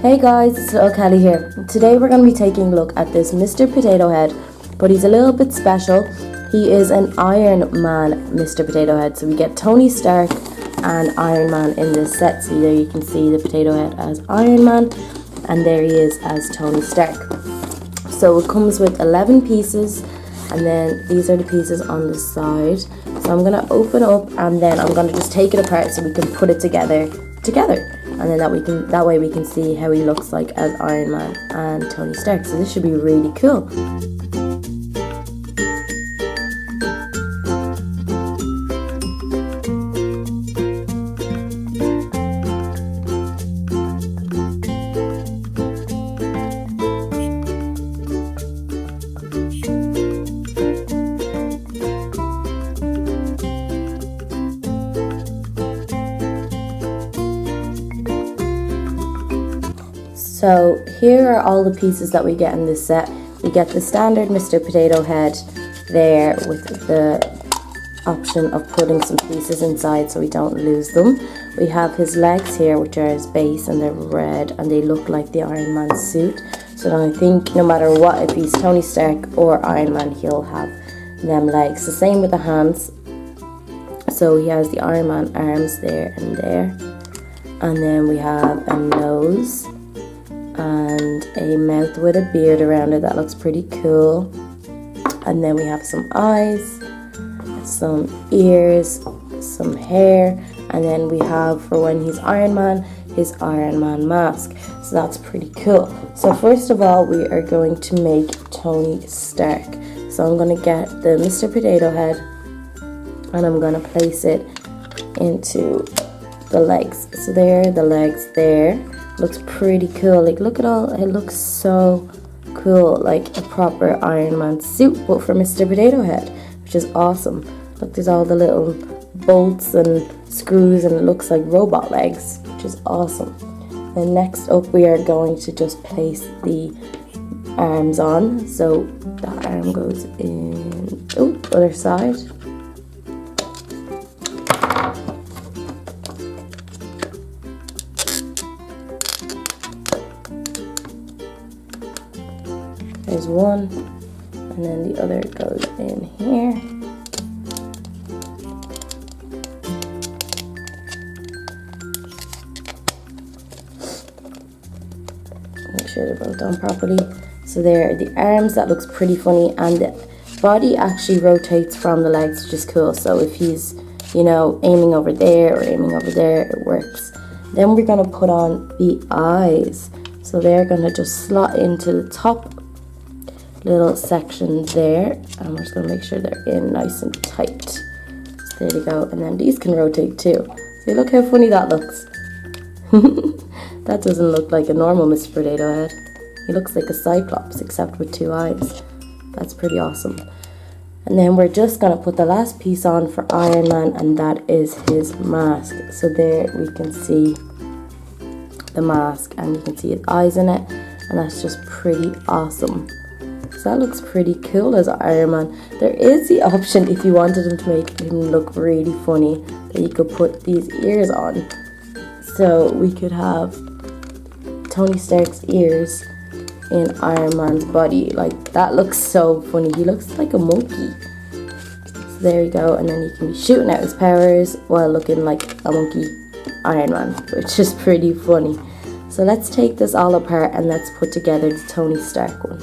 Hey guys, it's Little Kelly here. Today we're going to be taking a look at this Mr. Potato Head, but he's a little bit special. He is an Iron Man Mr. Potato Head, so we get Tony Stark and Iron Man in this set. So there you can see the Potato Head as Iron Man, and there he is as Tony Stark. So it comes with 11 pieces, and then these are the pieces on the side. So I'm going to open up, and then I'm going to just take it apart so we can put it together. And then that way we can see how he looks like as Iron Man and Tony Stark. So this should be really cool. So here are all the pieces that we get in this set. We get the standard Mr. Potato Head there with the option of putting some pieces inside so we don't lose them. We have his legs here, which are his base, and they're red and they look like the Iron Man suit. So I think no matter what, if he's Tony Stark or Iron Man, he'll have them legs. The same with the hands. So he has the Iron Man arms there and there. And then we have a nose and a mouth with a beard around it. That looks pretty cool. And then we have some eyes, some ears, some hair, and then we have, for when he's Iron Man, his Iron Man mask. So that's pretty cool. So first of all, we are going to make Tony Stark. So I'm going to get the Mr. Potato Head and I'm going to place it into the legs. So there, the legs there. Looks pretty cool. Like, look at all, it looks so cool, like a proper Iron Man suit, but for Mr. Potato Head, which is awesome. Look, there's all the little bolts and screws, and it looks like robot legs, which is awesome. And next up, we are going to just place the arms on. So that arm goes in, other side. There's one, and then the other goes in here. Make sure they're both done properly. So there are the arms. That looks pretty funny, and the body actually rotates from the legs, which is cool. So if he's, aiming over there or aiming over there, it works. Then we're gonna put on the eyes. So they're gonna just slot into the top little section there, and we're just going to make sure they're in nice and tight. So there you go, and then these can rotate too. See, look how funny that looks. That doesn't look like a normal Mr. Potato Head. He looks like a Cyclops except with 2 eyes. That's pretty awesome. And then we're just going to put the last piece on for Iron Man, and that is his mask. So there we can see the mask, and you can see his eyes in it, and that's just pretty awesome. So that looks pretty cool as Iron Man. There is the option, if you wanted him to make him look really funny, that you could put these ears on. So we could have Tony Stark's ears in Iron Man's body. Like, that looks so funny. He looks like a monkey. So there you go, and then you can be shooting out his powers while looking like a monkey Iron Man, which is pretty funny. So let's take this all apart and let's put together the Tony Stark one.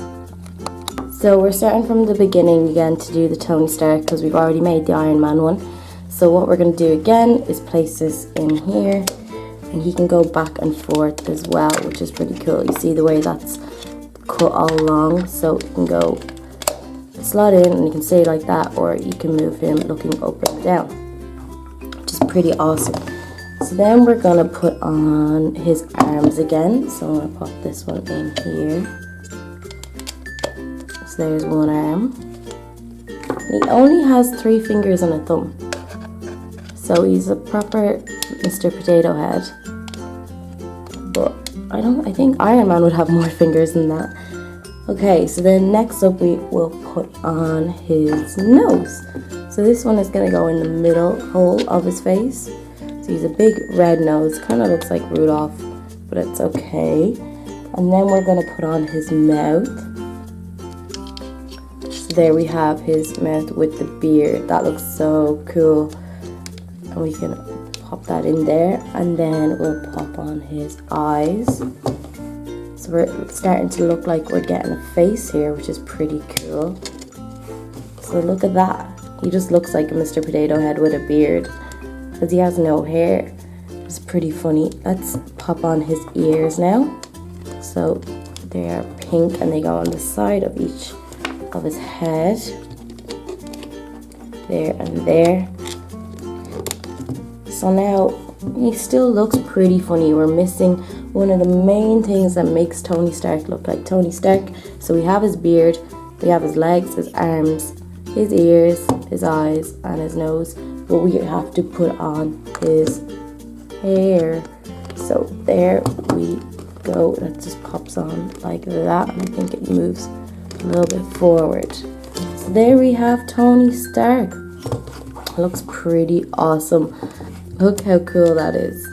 So we're starting from the beginning again to do the Tony Stark, because we've already made the Iron Man one. So what we're going to do again is place this in here, and he can go back and forth as well, which is pretty cool. You see the way that's cut all along, so you can go slot in and you can stay like that, or you can move him looking up and down, which is pretty awesome. So then we're going to put on his arms again. So I'm going to pop this one in here. So there's one arm. He only has 3 fingers and a thumb. So he's a proper Mr. Potato Head. But I think Iron Man would have more fingers than that. Okay, so then next up we will put on his nose. So this one is going to go in the middle hole of his face. So he's a big red nose, kind of looks like Rudolph but it's okay. And then we're going to put on his mouth. So there we have his mouth with the beard. That looks so cool. And we can pop that in there, and then we'll pop on his eyes. So we're starting to look like we're getting a face here, which is pretty cool. So look at that. He just looks like a Mr. Potato Head with a beard, because he has no hair. It's pretty funny. Let's pop on his ears now. So they are pink and they go on the side of each of his head. There and there. So now he still looks pretty funny. We're missing one of the main things that makes Tony Stark look like Tony Stark. So we have his beard, we have his legs, his arms, his ears, his eyes, and his nose. But we have to put on his hair. So there we go. That just pops on like that, and I think it moves a little bit forward. So there we have Tony Stark. Looks pretty awesome. Look how cool that is.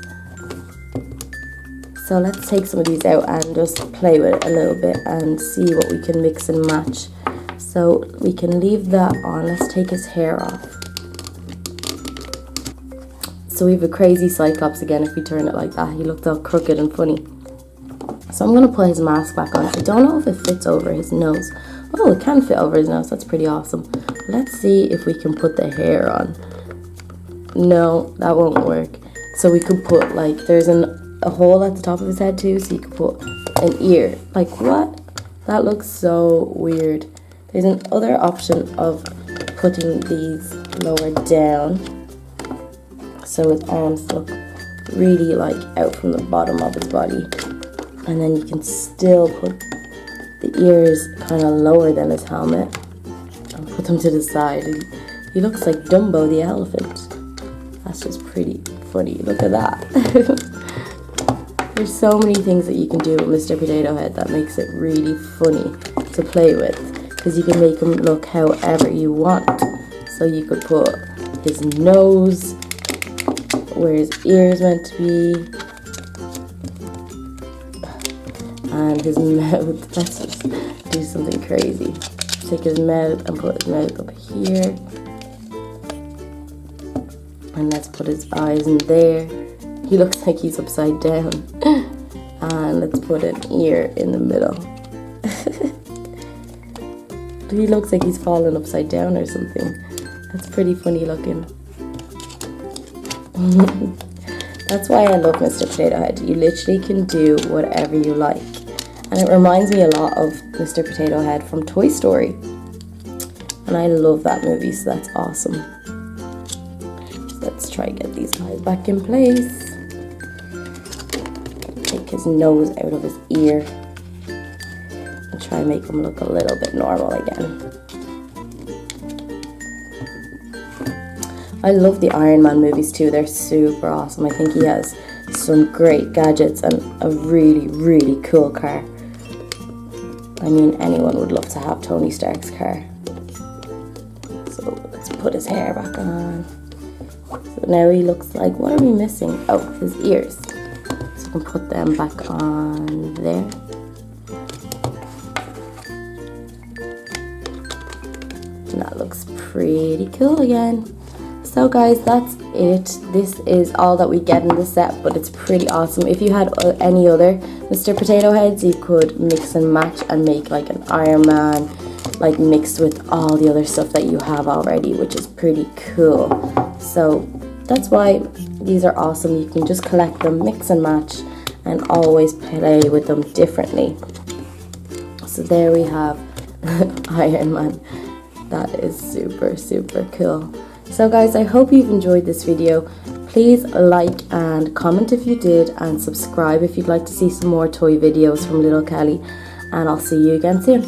So let's take some of these out and just play with it a little bit and see what we can mix and match. So we can leave that on. Let's take his hair off. So we have a crazy Cyclops again if we turn it like that. He looked all crooked and funny. So I'm going to put his mask back on. I don't know if it fits over his nose. Oh, it can fit over his nose. That's pretty awesome. Let's see if we can put the hair on. No, that won't work. So we could put, like, there's a hole at the top of his head too, so you could put an ear. Like, what? That looks so weird. There's another option of putting these lower down, so his arms look really like out from the bottom of his body. And then you can still put the ears kind of lower than his helmet and put them to the side. He looks like Dumbo the elephant. That's just pretty funny. Look at that. There's so many things that you can do with Mr. Potato Head that makes it really funny to play with, because you can make him look however you want. So you could put his nose where his ears meant to be, and his mouth. Let's just do something crazy. Take his mouth and put his mouth up here, and let's put his eyes in there. He looks like he's upside down. And let's put an ear in the middle. He looks like he's fallen upside down or something. That's pretty funny looking. That's why I love Mr. Potato Head. You literally can do whatever you like. And it reminds me a lot of Mr. Potato Head from Toy Story. And I love that movie, so that's awesome. So let's try and get these eyes back in place. Take his nose out of his ear and try and make him look a little bit normal again. I love the Iron Man movies too. They're super awesome. I think he has some great gadgets and a really, really cool car. I mean, anyone would love to have Tony Stark's car. So let's put his hair back on. So now he looks like, what are we missing? Oh, his ears. So we can put them back on there. And that looks pretty cool again. So guys, that's it. This is all that we get in the set, but it's pretty awesome. If you had any other Mr. Potato Heads, you could mix and match and make like an Iron Man, like mixed with all the other stuff that you have already, which is pretty cool. So that's why these are awesome. You can just collect them, mix and match, and always play with them differently. So there we have Iron Man. That is super, super cool. So guys, I hope you've enjoyed this video. Please like and comment if you did, and subscribe if you'd like to see some more toy videos from Little Kelly, and I'll see you again soon.